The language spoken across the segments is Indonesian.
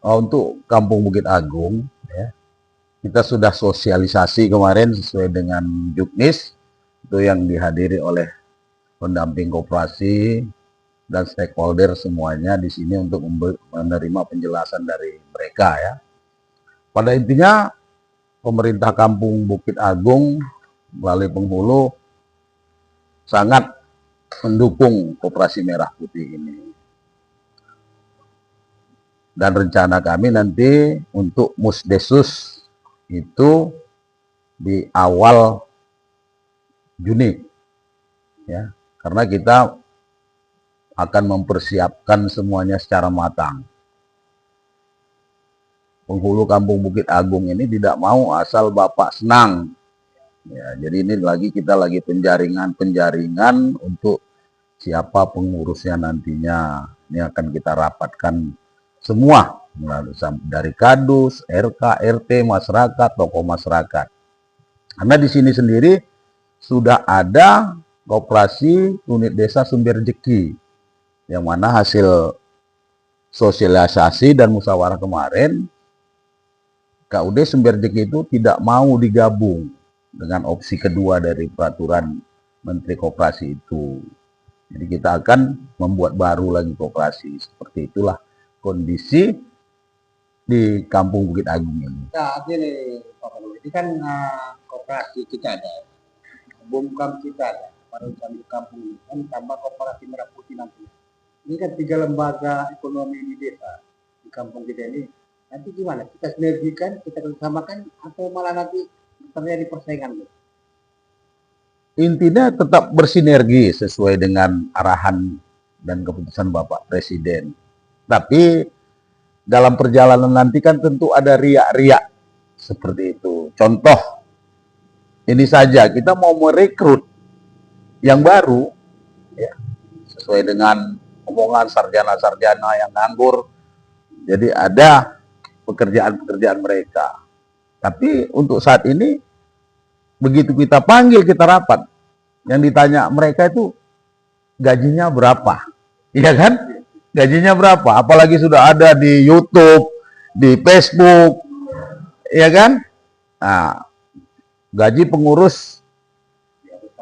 Untuk Kampung Bukit Agung, ya, kita sudah sosialisasi kemarin sesuai dengan Juknis, itu yang dihadiri oleh pendamping koperasi dan stakeholder semuanya di sini untuk menerima penjelasan dari mereka ya. Pada intinya pemerintah Kampung Bukit Agung melalui penghulu sangat mendukung Koperasi Merah Putih ini. Dan rencana kami nanti untuk Musdesus itu di awal Juni ya, karena kita akan mempersiapkan semuanya secara matang. Penghulu Kampung Bukit Agung ini tidak mau asal Bapak senang. Ya, jadi ini kita lagi penjaringan untuk siapa pengurusnya nantinya. Ini akan kita rapatkan semua dari Kadus, RK, RT, masyarakat, tokoh masyarakat. Karena di sini sendiri sudah ada koperasi unit desa Sumber Rejeki, yang mana hasil sosialisasi dan musyawarah kemarin, KUD Sumber Rejeki itu tidak mau digabung dengan opsi kedua dari peraturan Menteri Koperasi itu. Jadi kita akan membuat baru lagi koperasi. Seperti itulah kondisi di Kampung Bukit Agung ini. Nah, gini Pak Paul, ini kan koperasi kita ada, Bumkam kita ada, pada di kampung ini kan tambah Koperasi Merah Putih nanti. Ini kan 3 lembaga ekonomi di desa di kampung kita ini. Nanti gimana? Kita sinergikan, kita kerjasamakan, atau malah nanti terjadi persaingan? Intinya tetap bersinergi sesuai dengan arahan dan keputusan Bapak Presiden. Tapi dalam perjalanan nanti kan tentu ada riak-riak seperti itu. Contoh, ini saja kita mau merekrut yang baru, ya, sesuai dengan omongan sarjana-sarjana yang nganggur. Jadi ada pekerjaan-pekerjaan mereka. Tapi untuk saat ini, begitu kita panggil, kita rapat, yang ditanya mereka itu gajinya berapa, iya kan? Gajinya berapa? Apalagi sudah ada di YouTube, di Facebook, iya kan? Nah, gaji pengurus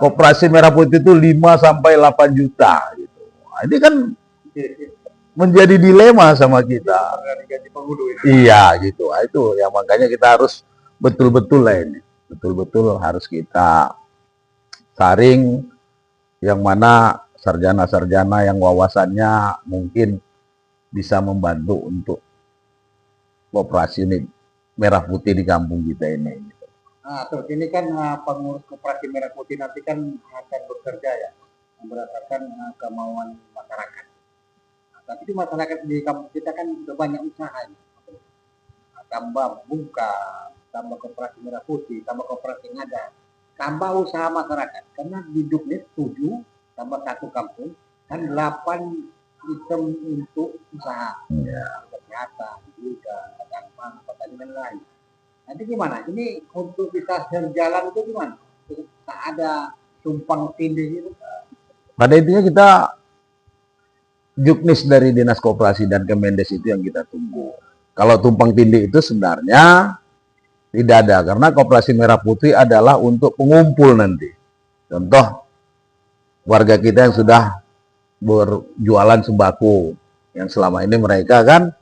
Koperasi Merah Putih itu 5 sampai 8 juta. Gitu. Nah, ini kan menjadi dilema sama kita. Iya, gitu. Nah, itu ya makanya kita harus betul-betul lah ini. Betul-betul harus kita saring yang mana sarjana-sarjana yang wawasannya mungkin bisa membantu untuk koperasi ini Merah Putih di kampung kita ini. Nah, terus ini kan pengurus Koperasi Merah Putih nanti kan akan bekerja ya, berdasarkan kemauan masyarakat. Nah, tapi di masyarakat di kampung kita kan udah banyak usaha ya. Tambah buka, tambah Koperasi Merah Putih, tambah koperasi yang ada, tambah usaha masyarakat. Karena di Juknis 7 tambah 1 kampung kan 8 item untuk usaha. Kesehatan, juga, gampang, pertanian lain. Nanti gimana? Ini untuk bisa berjalan itu gimana? Tak ada tumpang tindih itu. Pada intinya kita Juknis dari Dinas Koperasi dan Kemendes itu yang kita tunggu. Kalau tumpang tindih itu sebenarnya tidak ada, karena Koperasi Merah Putih adalah untuk pengumpul nanti. Contoh, warga kita yang sudah berjualan sembako, yang selama ini mereka kan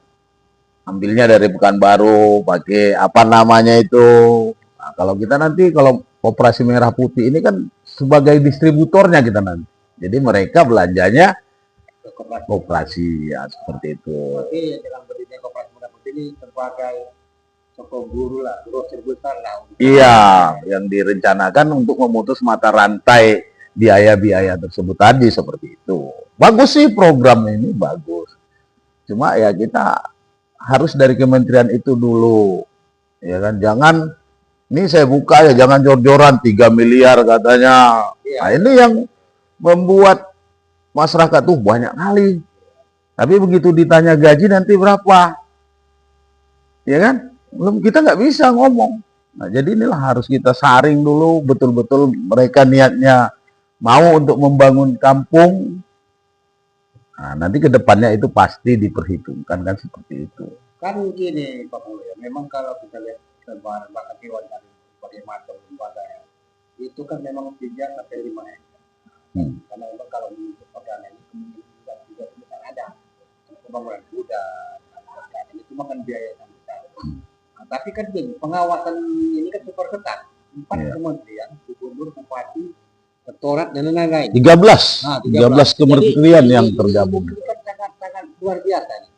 ambilnya dari Pekanbaru, pakai apa namanya itu. Nah, kalau kita nanti, kalau Koperasi Merah Putih ini kan sebagai distributornya kita nanti. Jadi mereka belanjanya koperasi ya, seperti itu. Oke, dalam berdirinya Koperasi Merah Putih ini sebagai toko guru lah, grosir besar lah. Iya, yang direncanakan untuk memutus mata rantai biaya-biaya tersebut tadi, seperti itu. Bagus sih program ini, bagus. Cuma ya kita harus dari kementerian itu dulu, ya kan? Jangan, ini saya buka ya, jangan jor-joran 3 miliar katanya. Nah, ini yang membuat masyarakat tuh banyak kali. Tapi begitu ditanya gaji nanti berapa, ya kan? Belum, kita nggak bisa ngomong. Nah, jadi inilah harus kita saring dulu, betul-betul mereka niatnya mau untuk membangun kampung. Nah, nanti ke depannya itu pasti diperhitungkan kan, seperti itu. Kan gini Pak Mulu ya, memang kalau kita lihat sebaran bakat hewan dari berbagai macam lembaga ya, itu kan memang 3 sampai 5 hektar. Karena memang kalau untuk perdana ini kemungkinan juga besar ada pembangunan kuda, ini cuma kan biaya yang besar. Nah, tapi kan gini, pengawasan ini kan super ketat. 4 kementerian, gubernur, bupati, rektorat dan lain-lain. 13. Nah, 13 kementerian yang tergabung. Itu kan sangat-sangat luar biasa nih.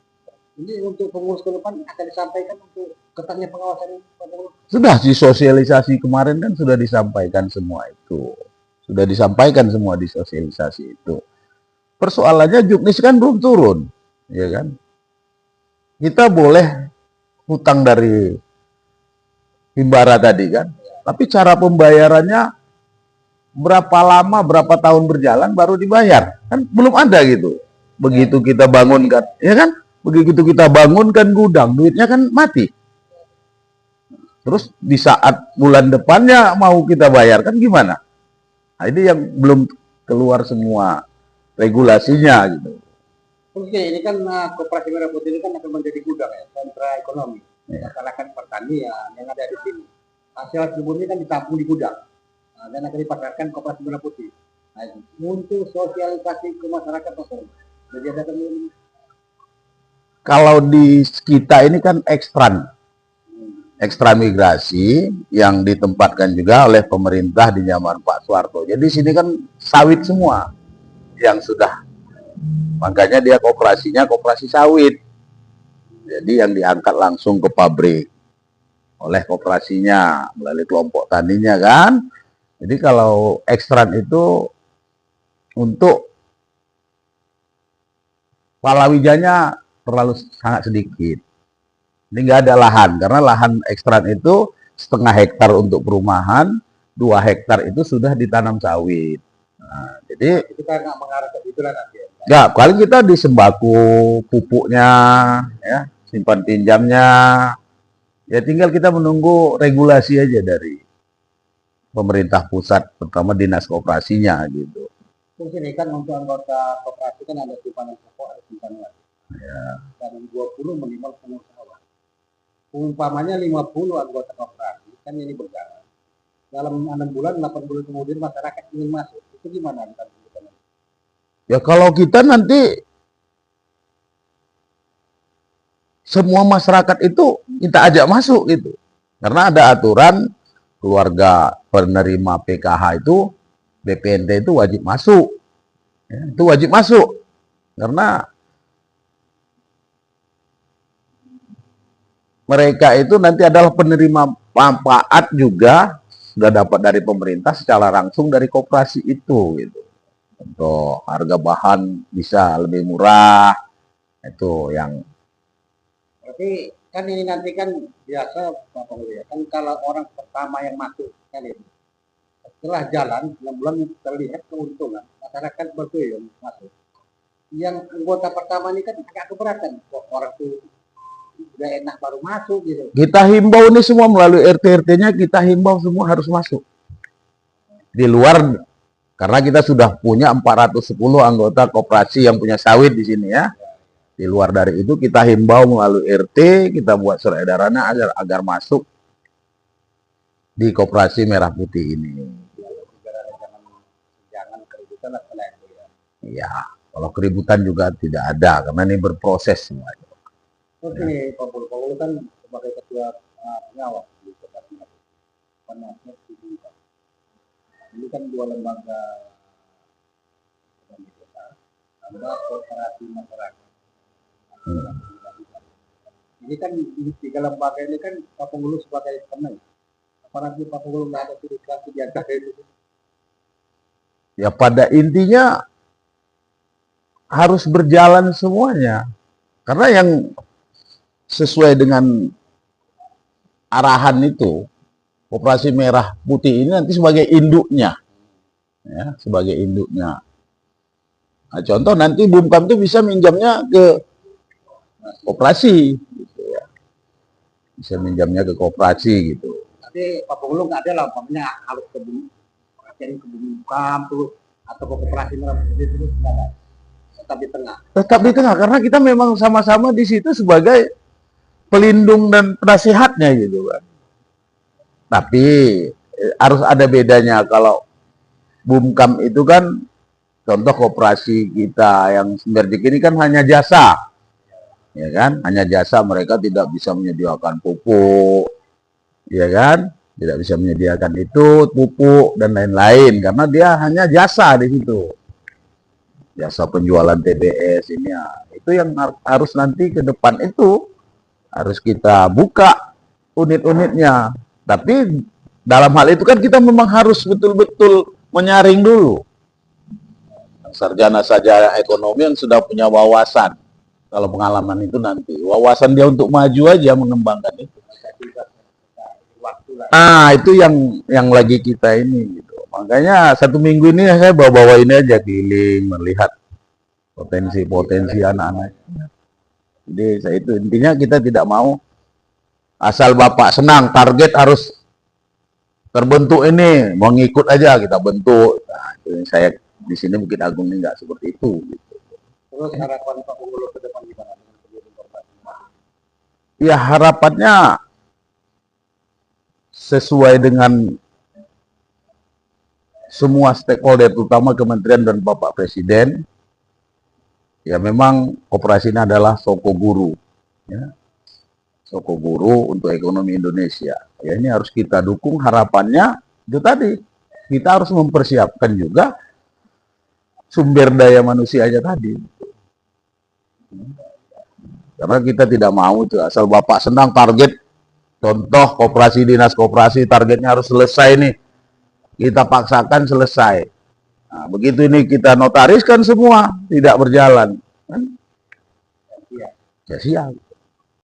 Ini untuk pengurus ke depan akan disampaikan untuk ketatnya pengawasan ini, Pak Mulu. Sudah disosialisasi kemarin kan sudah disampaikan semua itu. Sudah disampaikan semua di sosialisasi itu. Persoalannya juknis kan belum turun, ya kan? Kita boleh hutang dari Himbara tadi kan, tapi cara pembayarannya berapa lama, berapa tahun berjalan baru dibayar, kan belum ada gitu. Begitu kita bangunkan, ya kan? Begitu kita bangunkan gudang, duitnya kan mati. Terus di saat bulan depannya mau kita bayar kan gimana? Nah, ini yang belum keluar semua regulasinya gitu. Oke, ini kan Koperasi Merah Putih ini kan akan menjadi gudang ya, sentra ekonomi. Masyarakat pertanian yang ada di sini. Hasil kebun ini kan ditampung di gudang. Nah, dan akan dipasarkan Koperasi Merah Putih. Nah, untuk sosialisasi ke masyarakat jadi ada temuan. Kalau di kita ini kan ekstra migrasi yang ditempatkan juga oleh pemerintah di zaman Pak Soeharto. Jadi sini kan sawit semua yang sudah, makanya dia koperasi sawit. Jadi yang diangkat langsung ke pabrik oleh koperasinya melalui kelompok taninya kan. Jadi kalau ekstran itu untuk palawijanya terlalu sangat sedikit. Ini nggak ada lahan, karena lahan ekstran itu 0,5 hektar untuk perumahan, 2 hektar itu sudah ditanam sawit. Nah, jadi kita nggak mengarah ke situ lah nanti. nggak, paling kita di sembako, pupuknya, ya, simpan pinjamnya, ya tinggal kita menunggu regulasi aja dari pemerintah pusat, terutama dinas koperasinya gitu. Terus ini kan untuk anggota koperasi kan ada simpanan pokok, ada simpanan wajib. Ya. Dan 20 minimal pengusaha. Umpamanya 50 anggota koperasi, kan ini berjalan. Dalam 6 bulan, 8 bulan kemudian masyarakat ingin masuk. Itu gimana? Ya kalau kita nanti semua masyarakat itu kita ajak masuk gitu. Karena ada aturan keluarga penerima PKH itu, BPNT itu wajib masuk. Ya, itu wajib masuk. Karena mereka itu nanti adalah penerima manfaat juga, sudah dapat dari pemerintah secara langsung dari koperasi itu gitu. Untuk harga bahan bisa lebih murah, itu yang. Tapi kan ini nanti kan biasa Pak Panglima ya, kan kalau orang pertama yang masuk kan ini, setelah jalan 6 bulan terlihat keuntungan, masyarakat berkuyung masuk. Yang anggota pertama ini kan agak keberatan, kok orang tuh udah enak baru masuk gitu. Kita himbau nih semua melalui RT-RT-nya, kita himbau semua harus masuk. Di luar, karena kita sudah punya 410 anggota koperasi yang punya sawit di sini ya. Di luar dari itu kita himbau melalui RT, kita buat surat edarannya agar masuk di Koperasi Merah Putih ini. Jangan keributan lah itu ya. Iya, kalau keributan juga tidak ada karena ini berproses semua. Oke, Pak Pulu kan sebagai ketua pengawas di Koperasi Panasnya ini kan 2 lembaga ada koperasi masyarakat. Ini kan di 3 lembaga ini kan Pak Pengurus sebagai teman. Apalagi Pak Pengurus nggak ada komunikasi di antara itu. Ya pada intinya harus berjalan semuanya. Karena yang sesuai dengan arahan itu, Koperasi Merah Putih ini nanti sebagai induknya. Ya, sebagai induknya. Nah, contoh nanti Bumkam itu bisa minjamnya ke koperasi gitu ya. Bisa minjamnya ke koperasi gitu. Tapi Pak Pengurus nggak ada lah, umpamanya harus ke Bumkam terus atau ke Koperasi Merah Putih terus nggak ada. Tetap di tengah. Tetap di tengah karena kita memang sama-sama di situ sebagai pelindung dan penasehatnya gitu kan. Tapi harus ada bedanya. Kalau Bumkam itu kan contoh koperasi kita yang Sumberjik ini kan hanya jasa, ya kan? Hanya jasa, mereka tidak bisa menyediakan pupuk, ya kan? Tidak bisa menyediakan itu pupuk dan lain-lain karena dia hanya jasa di situ. Jasa penjualan TBS ini ya. Itu yang harus nanti ke depan itu harus kita buka unit-unitnya. Tapi dalam hal itu kan kita memang harus betul-betul menyaring dulu. Sarjana ekonomi yang sudah punya wawasan. Kalau pengalaman itu nanti. Wawasan dia untuk maju aja mengembangkan itu. Itu yang lagi kita ini. Gitu. Makanya 1 minggu ini saya bawa-bawa ini aja keliling, melihat potensi-potensi anak-anak. Jadi saya itu intinya kita tidak mau asal Bapak senang, target harus terbentuk ini, mau ngikut aja kita bentuk. Nah, itu saya di sini mungkin Agung ini nggak seperti itu. Gitu. Terus harapan Pak Pengulo ke depan gimana? Ya harapannya sesuai dengan semua stakeholder, terutama Kementerian dan Bapak Presiden. Ya memang koperasi ini adalah soko guru. Ya. Soko guru untuk ekonomi Indonesia. Ya ini harus kita dukung, harapannya itu tadi. Kita harus mempersiapkan juga sumber daya manusia aja tadi. Karena kita tidak mau itu asal Bapak senang target. Contoh koperasi, dinas koperasi targetnya harus selesai nih. Kita paksakan selesai. Nah, begitu ini kita notariskan semua tidak berjalan. Kan? Ya siap.